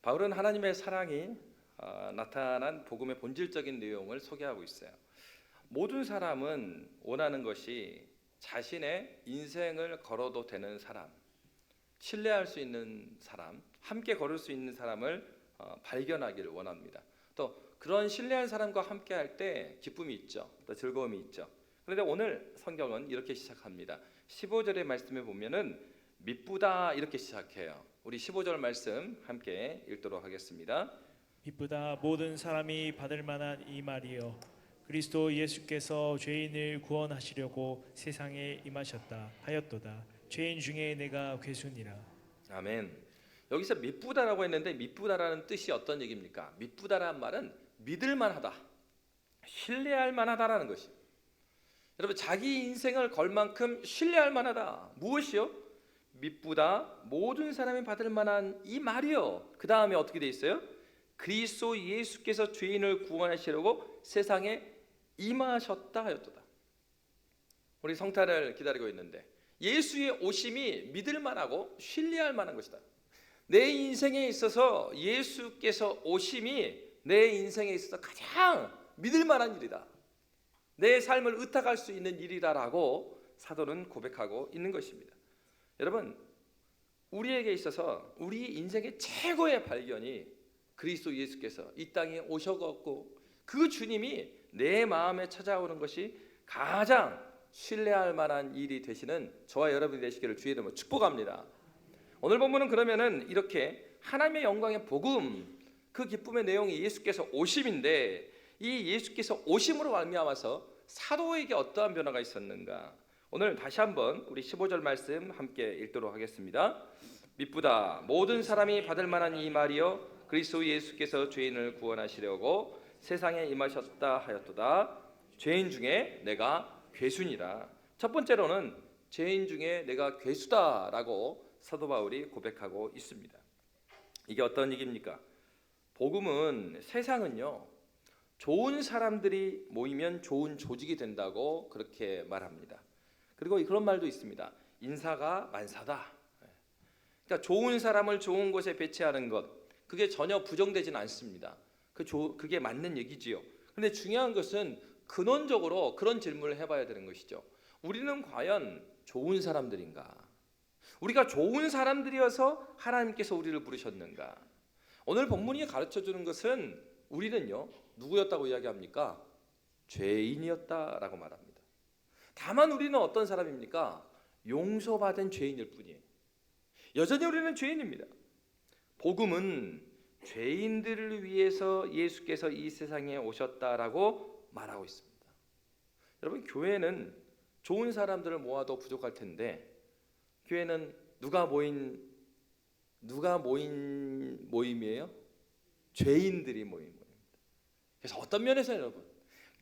바울은 하나님의 사랑이 나타난 복음의 본질적인 내용을 소개하고 있어요. 모든 사람은 원하는 것이 자신의 인생을 걸어도 되는 사람, 신뢰할 수 있는 사람, 함께 걸을 수 있는 사람을 발견하기를 원합니다. 또 그런 신뢰한 사람과 함께 할 때 기쁨이 있죠. 또 즐거움이 있죠. 그런데 오늘 성경은 이렇게 시작합니다. 15절의 말씀에 보면은 미쁘다 이렇게 시작해요. 우리 15절 말씀 함께 읽도록 하겠습니다. 미쁘다 모든 사람이 받을 만한 이 말이요 그리스도 예수께서 죄인을 구원하시려고 세상에 임하셨다 하였도다. 죄인 중에 내가 괴순이라. 아멘. 여기서 미쁘다라고 했는데 미쁘다라는 뜻이 어떤 얘기입니까? 미쁘다라는 말은 믿을만하다, 신뢰할 만하다라는 것이. 여러분 자기 인생을 걸 만큼 신뢰할 만하다. 무엇이요? 미쁘다 모든 사람이 받을 만한 이 말이요. 그 다음에 어떻게 돼 있어요? 그리스도 예수께서 죄인을 구원하시려고 세상에 임하셨다 하였도다. 우리 성탄을 기다리고 있는데 예수의 오심이 믿을 만하고 신뢰할 만한 것이다. 내 인생에 있어서 예수께서 오심이 내 인생에 있어서 가장 믿을 만한 일이다. 내 삶을 의탁할 수 있는 일이다라고 사도는 고백하고 있는 것입니다. 여러분, 우리에게 있어서 우리 인생의 최고의 발견이 그리스도 예수께서 이 땅에 오셔갖고 그 주님이 내 마음에 찾아오는 것이 가장 신뢰할 만한 일이 되시는 저와 여러분이 되시기를 주의 이름으로 축복합니다. 오늘 본문은 그러면은 이렇게 하나님의 영광의 복음, 그 기쁨의 내용이 예수께서 오심인데 이 예수께서 오심으로 말미암아서 사도에게 어떠한 변화가 있었는가? 오늘 다시 한번 우리 15절 말씀 함께 읽도록 하겠습니다. 미쁘다 모든 사람이 받을 만한 이 말이요 그리스도 예수께서 죄인을 구원하시려고 세상에 임하셨다 하였도다. 죄인 중에 내가 괴순이라. 첫 번째로는 죄인 중에 내가 괴수다라고 사도 바울이 고백하고 있습니다. 이게 어떤 얘기입니까? 복음은 세상은요 좋은 사람들이 모이면 좋은 조직이 된다고 그렇게 말합니다. 그리고 그런 말도 있습니다. 인사가 만사다. 그러니까 좋은 사람을 좋은 곳에 배치하는 것, 그게 전혀 부정되지는 않습니다. 그게 맞는 얘기지요. 그런데 중요한 것은 근원적으로 그런 질문을 해봐야 되는 것이죠. 우리는 과연 좋은 사람들인가? 우리가 좋은 사람들이어서 하나님께서 우리를 부르셨는가? 오늘 본문이 가르쳐주는 것은 우리는요 누구였다고 이야기합니까? 죄인이었다라고 말합니다. 다만 우리는 어떤 사람입니까? 용서받은 죄인일 뿐이에요. 여전히 우리는 죄인입니다. 복음은 죄인들을 위해서 예수께서 이 세상에 오셨다라고 말하고 있습니다. 여러분 교회는 좋은 사람들을 모아도 부족할 텐데 교회는 누가 모인 모임이에요? 죄인들이 모인 모임입니다. 그래서 어떤 면에서 여러분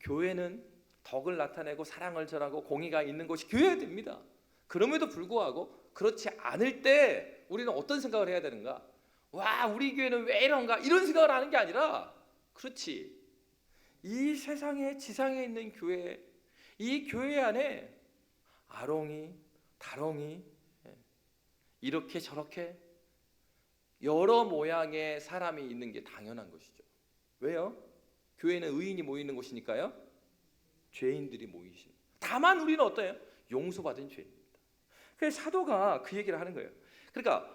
교회는 덕을 나타내고 사랑을 전하고 공의가 있는 곳이 교회가 됩니다. 그럼에도 불구하고 그렇지 않을 때 우리는 어떤 생각을 해야 되는가? 와 우리 교회는 왜 이런가? 이런 생각을 하는 게 아니라 그렇지 이 세상에 지상에 있는 교회 이 교회 안에 아롱이 다롱이 이렇게 저렇게 여러 모양의 사람이 있는 게 당연한 것이죠. 왜요? 교회는 의인이 모이는 곳이니까요. 죄인들이 모이십니다. 다만 우리는 어때요? 용서받은 죄인입니다. 그래서 사도가 그 얘기를 하는 거예요. 그러니까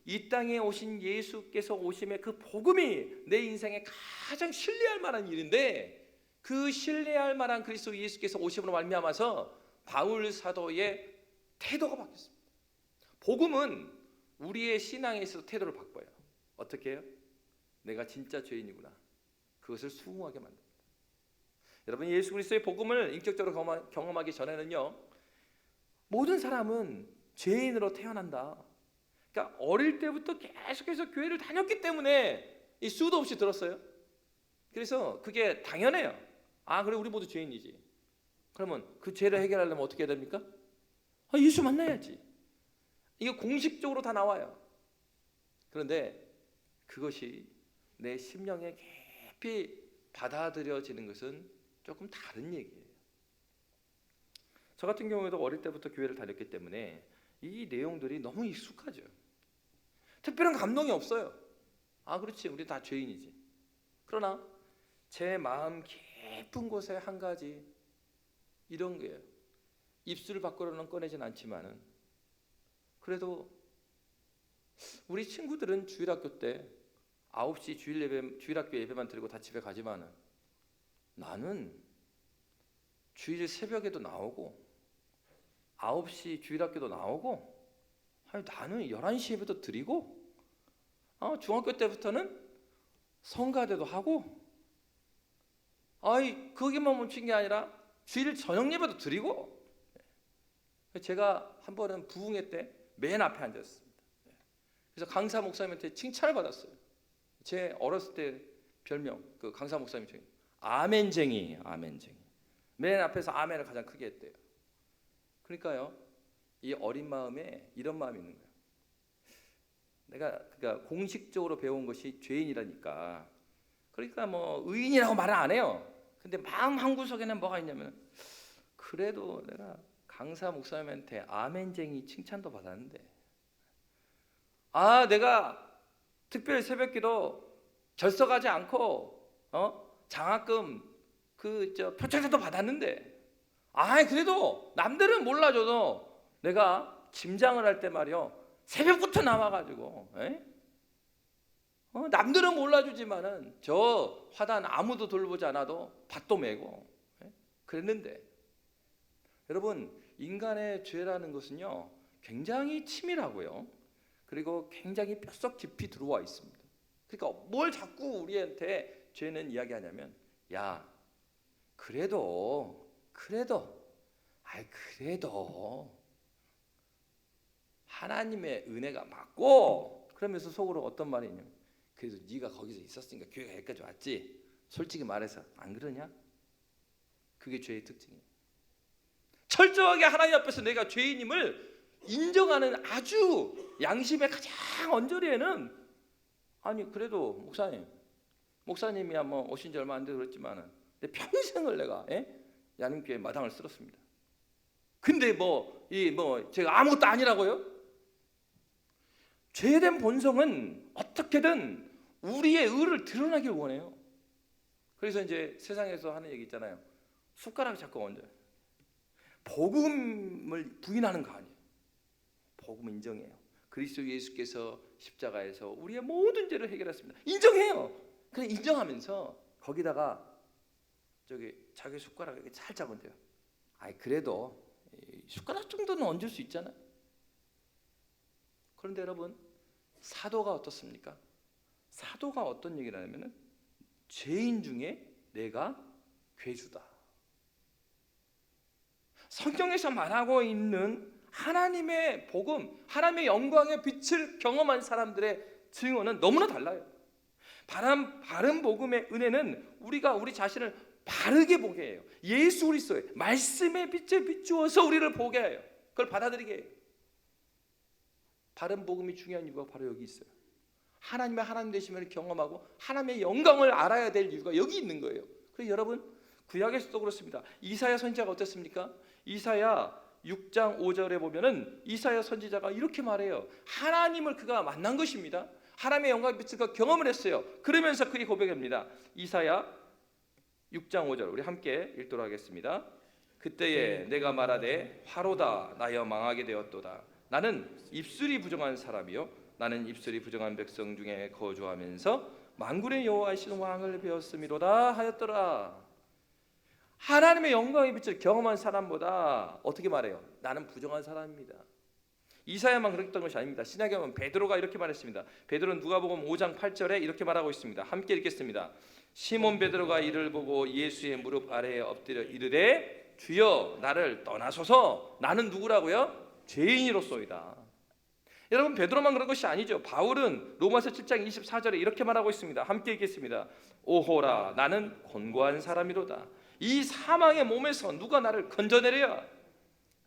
이 땅에 오신 예수께서 오심의 그 복음이 내 인생에 가장 신뢰할 만한 일인데 그 신뢰할 만한 그리스도 예수께서 오심으로 말미암아서 바울 사도의 태도가 바뀌었습니다. 복음은 우리의 신앙에 있어서 태도를 바꿔요. 어떻게 해요? 내가 진짜 죄인이구나. 그것을 수긍하게 만듭니다. 여러분 예수 그리스도의 복음을 인격적으로 경험하기 전에는요 모든 사람은 죄인으로 태어난다. 그러니까 어릴 때부터 계속해서 교회를 다녔기 때문에 이 수도 없이 들었어요. 그래서 그게 당연해요. 아 그래 우리 모두 죄인이지. 그러면 그 죄를 해결하려면 어떻게 해야 됩니까? 예수 만나야지. 이게 공식적으로 다 나와요. 그런데 그것이 내 심령에 깊이 받아들여지는 것은 조금 다른 얘기예요. 저 같은 경우에도 어릴 때부터 교회를 다녔기 때문에 이 내용들이 너무 익숙하죠. 특별한 감동이 없어요. 그렇지, 우리 다 죄인이지. 그러나 제 마음 깊은 곳에 한 가지 이런 거예요. 입술 밖으로는 꺼내진 않지만은 그래도 우리 친구들은 주일학교 때 9시 주일학교 예배만 드리고 다 집에 가지만은 나는 주일 새벽에도 나오고 9시 주일학교도 나오고 나는 11시 예배도 드리고 중학교 때부터는 성가대도 하고 거기만 멈춘 게 아니라 주일 저녁 예배도 드리고 제가 한 번은 부흥회 때 맨 앞에 앉았습니다. 그래서 강사 목사님한테 칭찬을 받았어요. 제 어렸을 때 별명 그 강사 목사님 중에 아멘쟁이. 맨 앞에서 아멘을 가장 크게 했대요. 그러니까요, 이 어린 마음에 이런 마음이 있는 거예요. 그러니까 공식적으로 배운 것이 죄인이라니까. 그러니까 뭐 의인이라고 말을 안 해요. 근데 마음 한구석에는 뭐가 있냐면 그래도 내가 강사 목사님한테 아멘쟁이 칭찬도 받았는데 내가 특별 새벽기도 결석하지 않고 장학금 표창장도 받았는데 그래도 남들은 몰라줘도 내가 김장을 할 때 말이요 새벽부터 나와가지고 남들은 몰라주지만은 저 화단 아무도 돌보지 않아도 밭도 메고 그랬는데 여러분, 인간의 죄라는 것은요 굉장히 치밀하고요 그리고 굉장히 뼛속 깊이 들어와 있습니다. 그러니까 뭘 자꾸 우리한테 죄는 이야기하냐면 그래도 하나님의 은혜가 맞고 그러면서 속으로 어떤 말이 있냐면 그래도 네가 거기서 있었으니까 교회가 여기까지 왔지. 솔직히 말해서 안 그러냐? 그게 죄의 특징이에요. 철저하게 하나님 앞에서 내가 죄인임을 인정하는 아주 양심의 가장 언저리에는 그래도 목사님이야 뭐 오신 지 얼마 안 돼서 그렇지만은 내 평생을 내가 야림교회 마당을 쓸었습니다. 근데 제가 아무것도 아니라고요? 죄된 본성은 어떻게든 우리의 의를 드러나길 원해요. 그래서 이제 세상에서 하는 얘기 있잖아요. 숟가락을 자꾸 얹어요. 복음을 부인하는 거 아니에요. 복음을 인정해요. 그리스도 예수께서 십자가에서 우리의 모든 죄를 해결했습니다. 인정해요. 그래 인정하면서 거기다가 자기 숟가락을 이렇게 살짝 얹어요. 그래도 숟가락 정도는 얹을 수 있잖아요. 그런데 여러분, 사도가 어떻습니까? 사도가 어떤 얘기를 하냐면은 죄인 중에 내가 괴수다. 성경에서 말하고 있는 하나님의 복음, 하나님의 영광의 빛을 경험한 사람들의 증언은 너무나 달라요. 바른 복음의 은혜는 우리가 우리 자신을 바르게 보게 해요. 예수 그리스도의 말씀의 빛에 비추어서 우리를 보게 해요. 그걸 받아들이게 해요. 바른 복음이 중요한 이유가 바로 여기 있어요. 하나님의 하나님 되심을 경험하고 하나님의 영광을 알아야 될 이유가 여기 있는 거예요. 그래서 여러분, 구약에서도 그렇습니다. 이사야 선지자가 어땠습니까? 이사야 6장 5절에 보면은 이사야 선지자가 이렇게 말해요. 하나님을 그가 만난 것입니다. 하나님의 영광의 빛을 그가 경험을 했어요. 그러면서 그의 고백입니다. 이사야 6장 5절 우리 함께 읽도록 하겠습니다. 그때에 내가 말하되 화로다 나여 망하게 되었도다. 나는 입술이 부정한 사람이요 나는 입술이 부정한 백성 중에 거주하면서 만군의 여호와이신 왕을 배웠음이로다 하였더라. 하나님의 영광의 빛을 경험한 사람보다 어떻게 말해요? 나는 부정한 사람입니다. 이사야만 그랬던 것이 아닙니다. 신약에 보면 베드로가 이렇게 말했습니다. 베드로는 누가복음 5장 8절에 이렇게 말하고 있습니다. 함께 읽겠습니다. 시몬 베드로가 이를 보고 예수의 무릎 아래에 엎드려 이르되 주여 나를 떠나소서. 나는 누구라고요? 죄인이로소이다. 여러분, 베드로만 그런 것이 아니죠. 바울은 로마서 7장 24절에 이렇게 말하고 있습니다. 함께 읽겠습니다. 오호라 나는 곤고한 사람이로다. 이 사망의 몸에서 누가 나를 건져내랴.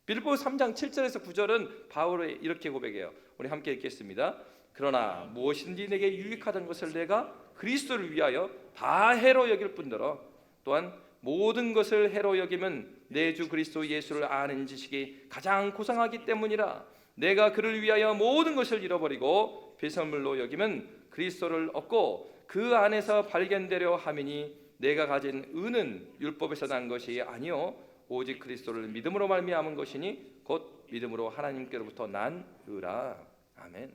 빌보 3장 7절에서 9절은 바울이 이렇게 고백해요. 우리 함께 읽겠습니다. 그러나 무엇인지 내게 유익하던 것을 내가 그리스도를 위하여 다 해로 여길 뿐더러 또한 모든 것을 해로 여기면 내 주 그리스도 예수를 아는 지식이 가장 고상하기 때문이라. 내가 그를 위하여 모든 것을 잃어버리고 배설물로 여기면 그리스도를 얻고 그 안에서 발견되려 함이니 내가 가진 의는 율법에서 난 것이 아니요 오직 그리스도를 믿음으로 말미암은 것이니 곧 믿음으로 하나님께로부터 난 의라. 아멘.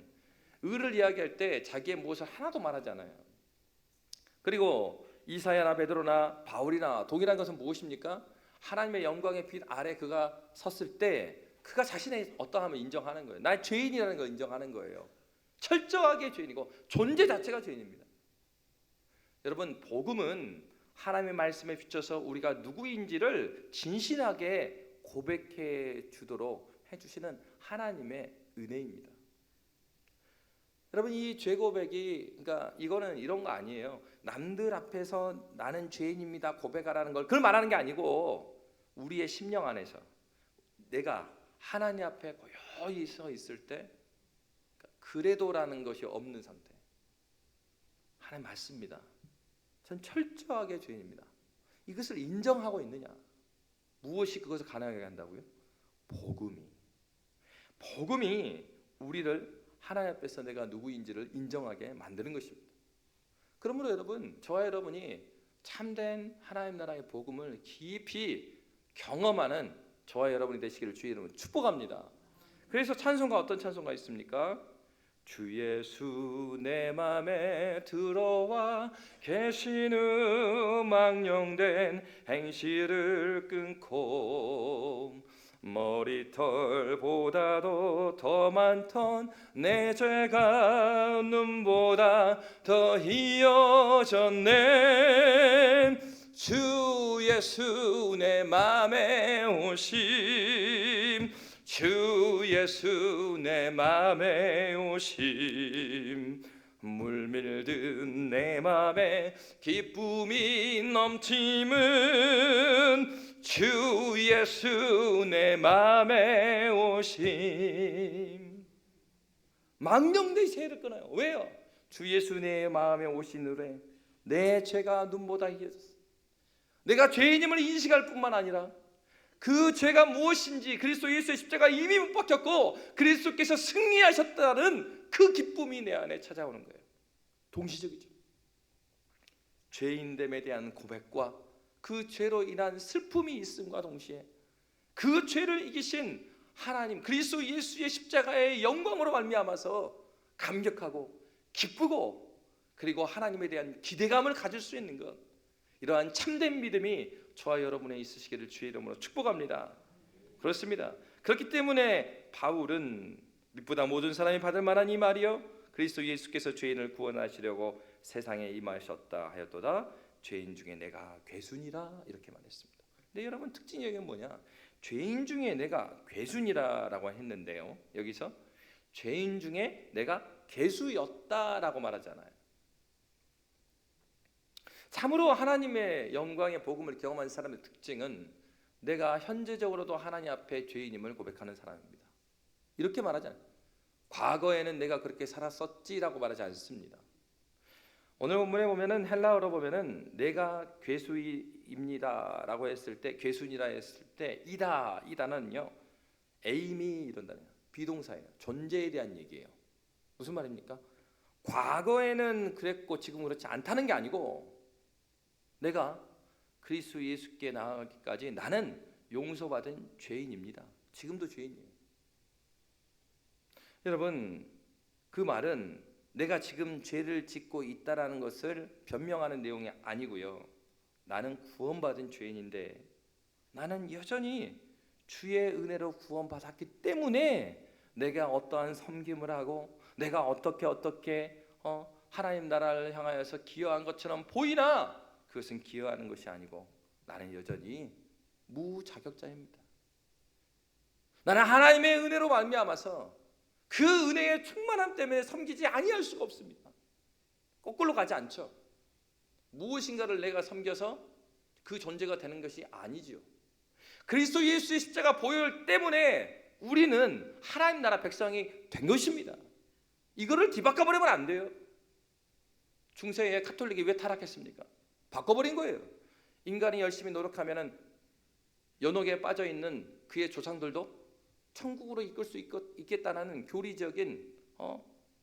의를 이야기할 때 자기의 무엇을 하나도 말하지 않아요. 그리고 이사야나 베드로나 바울이나 동일한 것은 무엇입니까? 하나님의 영광의 빛 아래 그가 섰을 때 그가 자신의 어떠함을 인정하는 거예요. 나의 죄인이라는 걸 인정하는 거예요. 철저하게 죄인이고 존재 자체가 죄인입니다. 여러분, 복음은 하나님의 말씀에 비춰서 우리가 누구인지를 진실하게 고백해 주도록 해주시는 하나님의 은혜입니다. 여러분, 이 죄 고백이, 그러니까 이거는 이런 거 아니에요. 남들 앞에서 나는 죄인입니다 고백하라는 걸 그걸 말하는 게 아니고 우리의 심령 안에서 내가 하나님 앞에 고요히 서 있을 때 그래도라는 것이 없는 상태. 하나님 맞습니다. 전 철저하게 죄인입니다. 이것을 인정하고 있느냐? 무엇이 그것을 가능하게 한다고요? 복음이 우리를 하나님 앞에서 내가 누구인지를 인정하게 만드는 것입니다. 그러므로 여러분, 저와 여러분이 참된 하나님 나라의 복음을 깊이 경험하는 저와 여러분이 되시기를 주의 이름으로 축복합니다. 그래서 찬송가, 어떤 찬송가 있습니까? 주 예수 내 맘에 들어와 계신 망령된 행실을 끊고 머리털보다도 더 많던 내 죄가 눈보다 더 희어졌네. 주 예수 내 맘에 오심, 주 예수 내 맘에 오심, 물밀듯 내 맘에 기쁨이 넘침은 주 예수 내 맘에 오심. 망령된 죄를 끊어요. 왜요? 주 예수 내 마음에 오시느래 내 죄가 눈보다 희어졌어. 내가 죄인임을 인식할 뿐만 아니라 그 죄가 무엇인지 그리스도 예수의 십자가 이미 못 박혔고 그리스도께서 승리하셨다는 그 기쁨이 내 안에 찾아오는 거예요. 동시적이죠. 죄인됨에 대한 고백과 그 죄로 인한 슬픔이 있음과 동시에 그 죄를 이기신 하나님 그리스도 예수의 십자가의 영광으로 말미암아서 감격하고 기쁘고 그리고 하나님에 대한 기대감을 가질 수 있는 것, 이러한 참된 믿음이 저와 여러분에 있으시기를 주의 이름으로 축복합니다. 그렇습니다. 그렇기 때문에 바울은 믿보다 모든 사람이 받을 만한 이 말이요 그리스도 예수께서 죄인을 구원하시려고 세상에 임하셨다 하였도다. 죄인 중에 내가 괴순이라 이렇게 말했습니다. 근데 여러분, 특징이 여기 뭐냐? 죄인 중에 내가 괴순이라라고 했는데요, 여기서 죄인 중에 내가 괴수였다라고 말하잖아요. 참으로 하나님의 영광의 복음을 경험한 사람의 특징은 내가 현재적으로도 하나님 앞에 죄인임을 고백하는 사람입니다. 이렇게 말하잖아요. 과거에는 내가 그렇게 살았었지라고 말하지 않습니다. 오늘 본문에 보면은 헬라어로 보면은 내가 괴수입니다라고 했을 때, 괴순이라 했을 때 이다는요 에임이 이런다는 비동사예요. 존재에 대한 얘기예요. 무슨 말입니까? 과거에는 그랬고 지금 그렇지 않다는 게 아니고 내가 그리스도 예수께 나아가기까지 나는 용서받은 죄인입니다. 지금도 죄인이에요. 여러분, 그 말은 내가 지금 죄를 짓고 있다라는 것을 변명하는 내용이 아니고요. 나는 구원받은 죄인인데 나는 여전히 주의 은혜로 구원받았기 때문에 내가 어떠한 섬김을 하고 내가 어떻게 하나님 나라를 향하여서 기여한 것처럼 보이나 그것은 기여하는 것이 아니고 나는 여전히 무자격자입니다. 나는 하나님의 은혜로 말미암아서 그 은혜의 충만함 때문에 섬기지 아니할 수가 없습니다. 거꾸로 가지 않죠. 무엇인가를 내가 섬겨서 그 존재가 되는 것이 아니지요. 그리스도 예수의 십자가 보혈 때문에 우리는 하나님 나라 백성이 된 것입니다. 이거를 뒤바꿔버리면 안 돼요. 중세의 카톨릭이 왜 타락했습니까? 바꿔버린 거예요. 인간이 열심히 노력하면 연옥에 빠져있는 그의 조상들도 천국으로 이끌 수 있겠다는 교리적인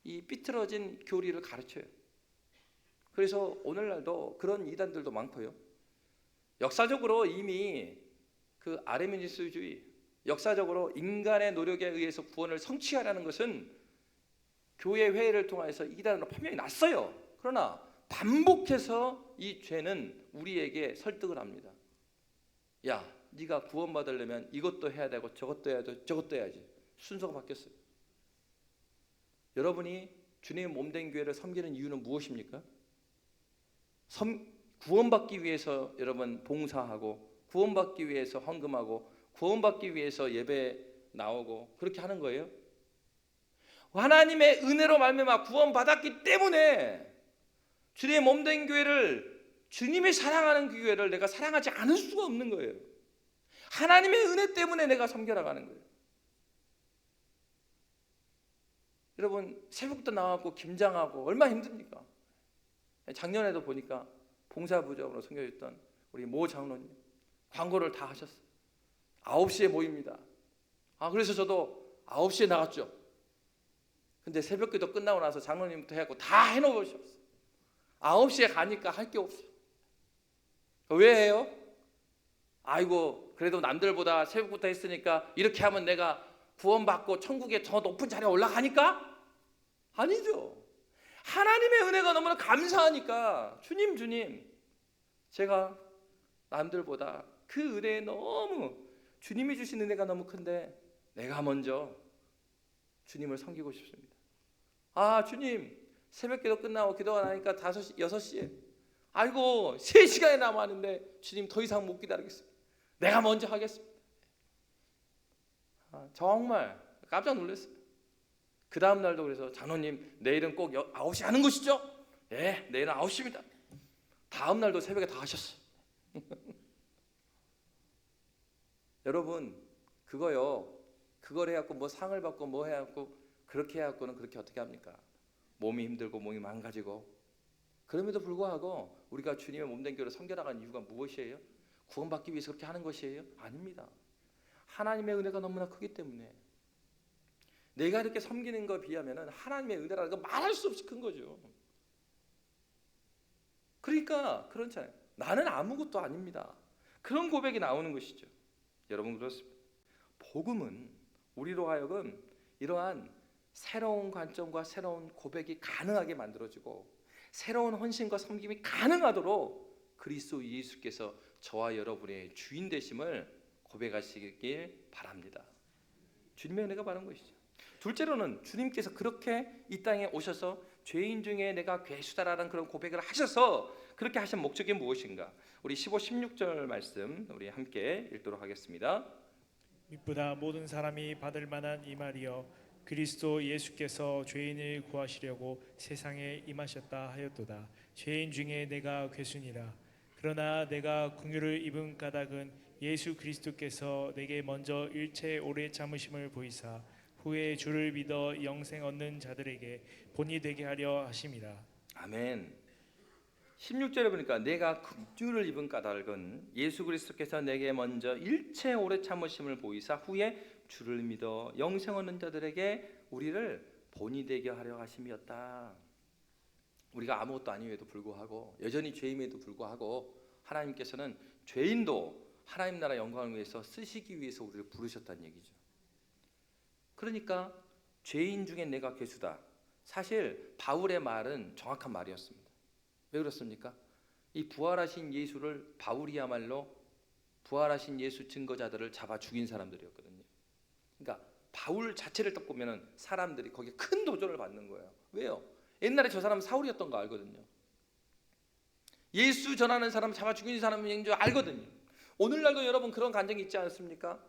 이 삐뚤어진 교리를 가르쳐요. 그래서 오늘날도 그런 이단들도 많고요. 역사적으로 이미 그 아르미니스주의, 역사적으로 인간의 노력에 의해서 구원을 성취하라는 것은 교회 회의를 통해서 이단으로 판명이 났어요. 그러나 반복해서 이 죄는 우리에게 설득을 합니다. 야, 네가 구원받으려면 이것도 해야 되고 저것도 해야 되고 저것도 해야지. 순서가 바뀌었어요. 여러분이 주님의 몸된 교회를 섬기는 이유는 무엇입니까? 구원받기 위해서 여러분 봉사하고, 구원받기 위해서 헌금하고, 구원받기 위해서 예배 나오고 그렇게 하는 거예요. 하나님의 은혜로 말미암아 구원받았기 때문에 주님의 몸된 교회를, 주님이 사랑하는 그 교회를 내가 사랑하지 않을 수가 없는 거예요. 하나님의 은혜 때문에 내가 섬겨나가는 거예요. 여러분 새벽부터 나와갖고 김장하고 얼마나 힘듭니까? 작년에도 보니까 봉사부장으로 섬겨줬던 우리 모 장로님 광고를 다 하셨어요. 9시에 모입니다. 그래서 저도 9시에 나갔죠. 근데 새벽기도 끝나고 나서 장로님부터 해갖고 다 해놓으셨어요. 9시에 가니까 할 게 없어요. 왜 해요? 아이고 그래도 남들보다 새벽부터 했으니까 이렇게 하면 내가 구원받고 천국에 더 높은 자리에 올라가니까? 아니죠. 하나님의 은혜가 너무나 감사하니까 주님 제가 남들보다 그 은혜에 너무, 주님이 주신 은혜가 너무 큰데 내가 먼저 주님을 섬기고 싶습니다. 주님 새벽기도 끝나고 기도가 나니까 5시, 6시에 아이고 3시간이 남았는데 주님 더 이상 못 기다리겠습니다. 내가 먼저 하겠습니다. 정말 깜짝 놀랐어요. 그 다음 날도 그래서 장로님 내일은 꼭 9시 하는 것이죠? 예, 내일은 9시입니다. 다음 날도 새벽에 다 하셨어요. 여러분 그거요, 그걸 해갖고 뭐 상을 받고 뭐 해갖고 그렇게 해갖고는 그렇게 어떻게 합니까? 몸이 힘들고 몸이 망가지고. 그럼에도 불구하고 우리가 주님의 몸된 교회를 섬겨나가는 이유가 무엇이에요? 구원받기 위해서 그렇게 하는 것이에요? 아닙니다. 하나님의 은혜가 너무나 크기 때문에. 내가 이렇게 섬기는 것에 비하면 하나님의 은혜라는 건 말할 수 없이 큰 거죠. 그러니까 그렇잖아요. 나는 아무것도 아닙니다. 그런 고백이 나오는 것이죠. 여러분 그렇습니다. 복음은 우리로 하여금 이러한 새로운 관점과 새로운 고백이 가능하게 만들어지고 새로운 헌신과 섬김이 가능하도록 그리스도 예수께서 저와 여러분의 주인 되심을 고백하시길 바랍니다. 주님의 은혜가 바른 것이죠. 둘째로는 주님께서 그렇게 이 땅에 오셔서 죄인 중에 내가 괴수다라는 그런 고백을 하셔서 그렇게 하신 목적이 무엇인가? 우리 15, 16절 말씀 우리 함께 읽도록 하겠습니다. 미쁘다 모든 사람이 받을 만한 이 말이여 그리스도 예수께서 죄인을 구하시려고 세상에 임하셨다 하였도다. 죄인 중에 내가 괴순이라. 그러나 내가 긍휼을 입은 까닭은 예수 그리스도께서 내게 먼저 일체 오래 참으심을 보이사 후에 주를 믿어 영생 얻는 자들에게 본이 되게 하려 하심이라. 아멘. 16절에 보니까 내가 긍휼을 입은 까닭은 예수 그리스도께서 내게 먼저 일체 오래 참으심을 보이사 후에 주를 믿어 영생 얻는 자들에게 우리를 본이 되게 하려 하심이었다. 우리가 아무것도 아님에도 불구하고 여전히 죄임에도 불구하고 하나님께서는 죄인도 하나님 나라 영광을 위해서 쓰시기 위해서 우리를 부르셨다는 얘기죠. 그러니까 죄인 중에 내가 괴수다. 사실 바울의 말은 정확한 말이었습니다. 왜 그렇습니까? 이 부활하신 예수를 바울이야말로 부활하신 예수 증거자들을 잡아 죽인 사람들이었거든요. 그러니까 바울 자체를 딱 보면은 사람들이 거기에 큰 도전을 받는 거예요. 왜요? 옛날에 저 사람은 사울이었던 거 알거든요. 예수 전하는 사람 잡아 죽인 사람인 줄 알거든요. 오늘날도 여러분 그런 간증이 있지 않습니까?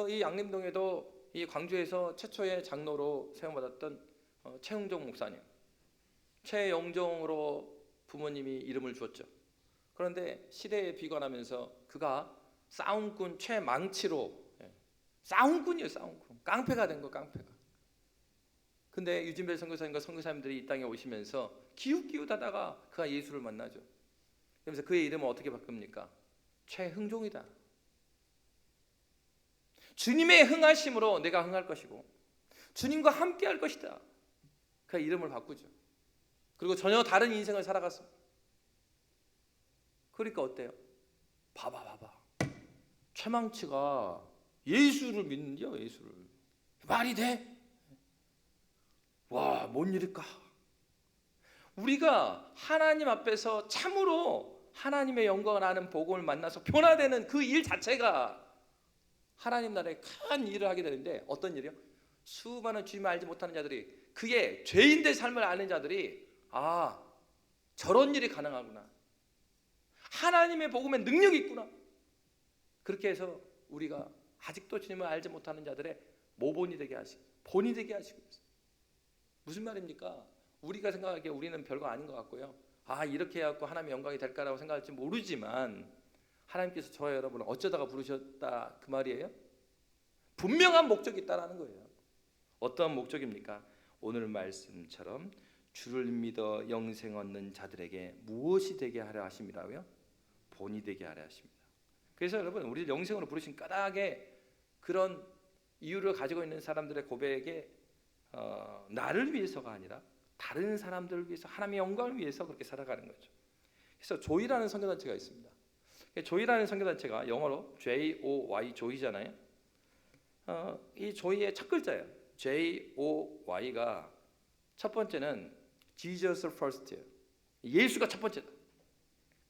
이 양림동에도 이 광주에서 최초의 장로로 세움받았던 최흥종 목사님, 최영종으로 부모님이 이름을 주었죠. 그런데 시대에 비관하면서 그가 싸움꾼 최망치로, 싸움꾼이에요. 싸움꾼, 깡패가 된 거, 깡패가. 근데 유진별 선교사님과 선교사님들이 이 땅에 오시면서 기웃기웃하다가 그가 예수를 만나죠. 그러면서 그의 이름을 어떻게 바꿉니까? 최흥종이다. 주님의 흥하심으로 내가 흥할 것이고 주님과 함께 할 것이다. 그 이름을 바꾸죠. 그리고 전혀 다른 인생을 살아갔습니다. 그러니까 어때요? 봐봐. 최망치가 예수를 믿는데요, 예수를. 말이 돼? 와, 뭔 일일까? 우리가 하나님 앞에서 참으로 하나님의 영광을 아는 복음을 만나서 변화되는 그 일 자체가 하나님 나라의 큰 일을 하게 되는데, 어떤 일이요? 수많은 주님을 알지 못하는 자들이, 그의 죄인된 삶을 아는 자들이 저런 일이 가능하구나, 하나님의 복음에 능력이 있구나, 그렇게 해서 우리가 아직도 주님을 알지 못하는 자들의 모본이 되게 하시고 본이 되게 하시고 있어요. 무슨 말입니까? 우리가 생각하기에 우리는 별거 아닌 것 같고요, 이렇게 해갖고 하나님의 영광이 될까라고 생각할지 모르지만 하나님께서 저와 여러분을 어쩌다가 부르셨다 그 말이에요. 분명한 목적이 있다라는 거예요. 어떠한 목적입니까? 오늘 말씀처럼 주를 믿어 영생 얻는 자들에게 무엇이 되게 하려 하심이라고요? 본이 되게 하려 하십니다. 그래서 여러분, 우리를 영생으로 부르신 까닭에 그런 이유를 가지고 있는 사람들의 고백에 나를 위해서가 아니라 다른 사람들을 위해서, 하나님의 영광을 위해서 그렇게 살아가는 거죠. 그래서 조이라는 선교단체가 있습니다. 조이라는 선교단체가 영어로 J-O-Y, 조이잖아요. 이 조이의 첫 글자예요. J-O-Y가 첫 번째는 Jesus first예요. 예수가 첫 번째다.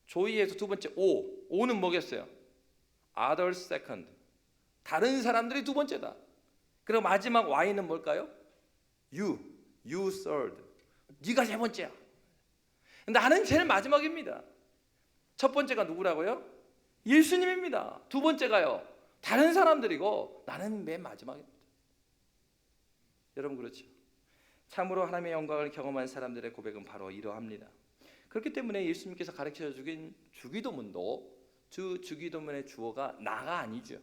조이에서 두 번째 O는 뭐겠어요? Others second. 다른 사람들이 두 번째다. 그리고 마지막 Y는 뭘까요? You third. 네가 세 번째야. 나는 제일 마지막입니다. 첫 번째가 누구라고요? 예수님입니다. 두 번째가요, 다른 사람들이고 나는 맨 마지막입니다. 여러분, 그렇죠? 참으로 하나님의 영광을 경험한 사람들의 고백은 바로 이러합니다. 그렇기 때문에 예수님께서 가르쳐 주긴 주기도문도, 주기도문의 주어가 나가 아니죠.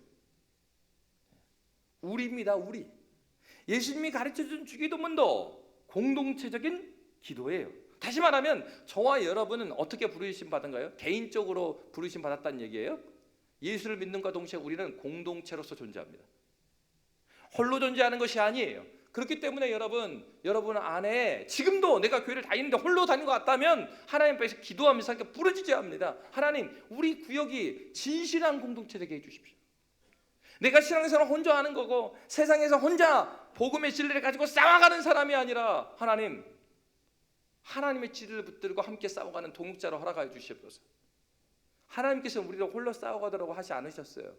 우리입니다. 우리. 예수님이 가르쳐 준 주기도문도 공동체적인 기도예요. 다시 말하면 저와 여러분은 어떻게 부르심 받은가요? 개인적으로 부르심 받았다는 얘기예요. 예수를 믿는과 동시에 우리는 공동체로서 존재합니다. 홀로 존재하는 것이 아니에요. 그렇기 때문에 여러분 안에 지금도 내가 교회를 다니는데 홀로 다니는 것 같다면 하나님 앞에서 기도하면서 함께 부르짖어야 합니다. 하나님, 우리 구역이 진실한 공동체 되게 해주십시오. 내가 신앙생활 혼자 하는 거고 세상에서 혼자 복음의 진리를 가지고 싸워가는 사람이 아니라 하나님의 진리를 붙들고 함께 싸워가는 동역자로 허락하여 주시옵소서. 하나님께서 우리를 홀로 싸워가더라고 하지 않으셨어요.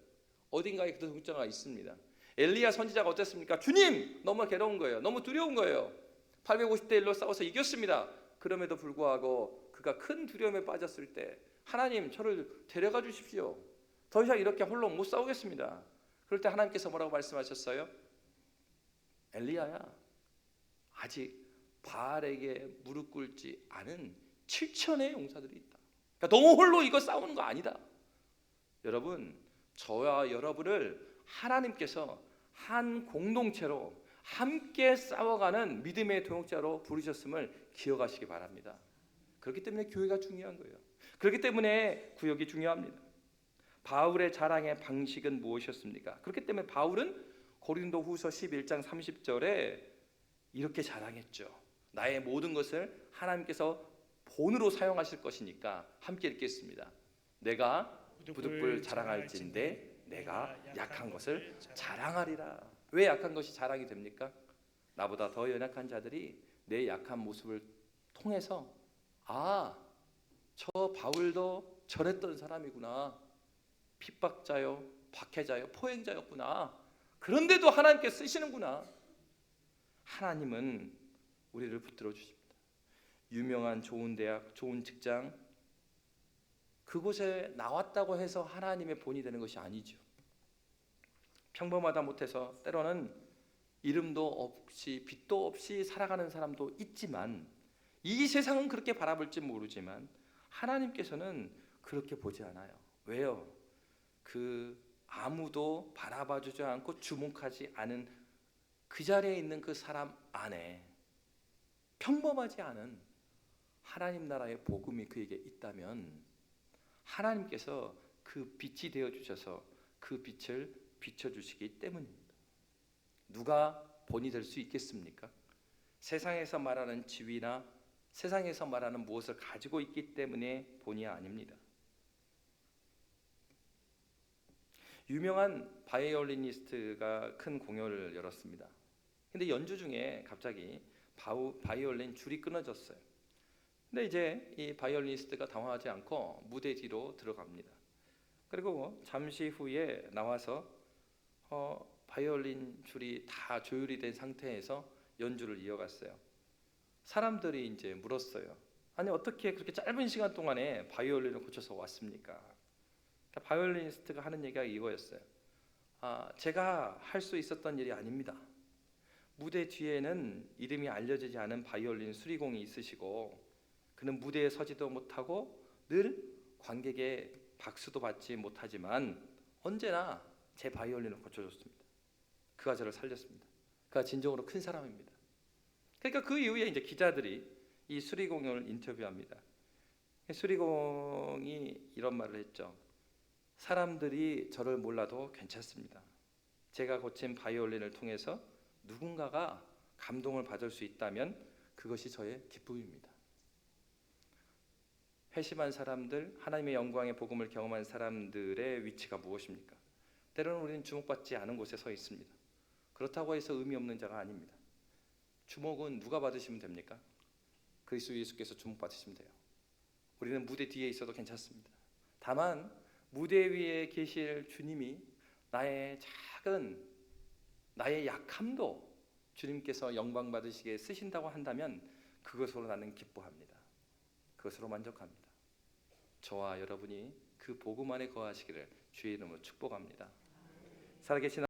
어딘가에 그 동역자가 있습니다. 엘리야 선지자가 어땠습니까? 주님, 너무 괴로운 거예요. 너무 두려운 거예요. 850대 1로 싸워서 이겼습니다. 그럼에도 불구하고 그가 큰 두려움에 빠졌을 때, 하나님, 저를 데려가 주십시오. 더 이상 이렇게 홀로 못 싸우겠습니다. 그럴 때 하나님께서 뭐라고 말씀하셨어요? 엘리야야, 아직 바알에게 무릎 꿇지 않은 7천의 용사들이 있다. 그러니까 너무 홀로 이거 싸우는 거 아니다. 여러분, 저와 여러분을 하나님께서 한 공동체로 함께 싸워가는 믿음의 동역자로 부르셨음을 기억하시기 바랍니다. 그렇기 때문에 교회가 중요한 거예요. 그렇기 때문에 구역이 중요합니다. 바울의 자랑의 방식은 무엇이었습니까? 그렇기 때문에 바울은 고린도후서 11장 30절에 이렇게 자랑했죠. 나의 모든 것을 하나님께서 본으로 사용하실 것이니까 함께 읽겠습니다. 내가 부득불 자랑할진대 내가 약한 것을 자랑하리라. 왜 약한 것이 자랑이 됩니까? 나보다 더 연약한 자들이 내 약한 모습을 통해서 저 바울도 저랬던 사람이구나, 핍박자요, 박해자요, 포행자였구나, 그런데도 하나님께 쓰시는구나. 하나님은 우리를 붙들어 주십니다. 유명한 좋은 대학, 좋은 직장, 그곳에 나왔다고 해서 하나님의 본이 되는 것이 아니죠. 평범하다 못해서 때로는 이름도 없이 빛도 없이 살아가는 사람도 있지만, 이 세상은 그렇게 바라볼지 모르지만 하나님께서는 그렇게 보지 않아요. 왜요? 아무도 바라봐주지 않고 주목하지 않은 그 자리에 있는 그 사람 안에 평범하지 않은 하나님 나라의 복음이 그에게 있다면 하나님께서 그 빛이 되어 주셔서 그 빛을 비춰주시기 때문입니다. 누가 본이 될 수 있겠습니까? 세상에서 말하는 지위나 세상에서 말하는 무엇을 가지고 있기 때문에 본의 아닙니다. 유명한 바이올리니스트가 큰 공연을 열었습니다. 근데 연주 중에 갑자기 바이올린 줄이 끊어졌어요. 근데 이제 이 바이올리니스트가 당황하지 않고 무대 뒤로 들어갑니다. 그리고 잠시 후에 나와서 바이올린 줄이 다 조율이 된 상태에서 연주를 이어갔어요. 사람들이 이제 물었어요. 아니 어떻게 그렇게 짧은 시간 동안에 바이올린을 고쳐서 왔습니까? 그러니까 바이올리니스트가 하는 얘기가 이거였어요. 제가 할 수 있었던 일이 아닙니다. 무대 뒤에는 이름이 알려지지 않은 바이올린 수리공이 있으시고 그는 무대에 서지도 못하고 늘 관객의 박수도 받지 못하지만 언제나 제 바이올린을 고쳐줬습니다. 그가 저를 살렸습니다. 그가 진정으로 큰 사람입니다. 그러니까 그 이후에 이제 기자들이 이 수리공을 인터뷰합니다. 수리공이 이런 말을 했죠. 사람들이 저를 몰라도 괜찮습니다. 제가 고친 바이올린을 통해서 누군가가 감동을 받을 수 있다면 그것이 저의 기쁨입니다. 회심한 사람들, 하나님의 영광의 복음을 경험한 사람들의 위치가 무엇입니까? 때로는 우리는 주목받지 않은 곳에 서 있습니다. 그렇다고 해서 의미 없는 자가 아닙니다. 주목은 누가 받으시면 됩니까? 그리스도 예수께서 주목받으시면 돼요. 우리는 무대 뒤에 있어도 괜찮습니다. 다만 무대 위에 계실 주님이 나의 약함도 주님께서 영광 받으시게 쓰신다고 한다면 그것으로 나는 기뻐합니다. 그것으로 만족합니다. 저와 여러분이 그 복음 안에 거하시기를 주의 이름으로 축복합니다. 살아계신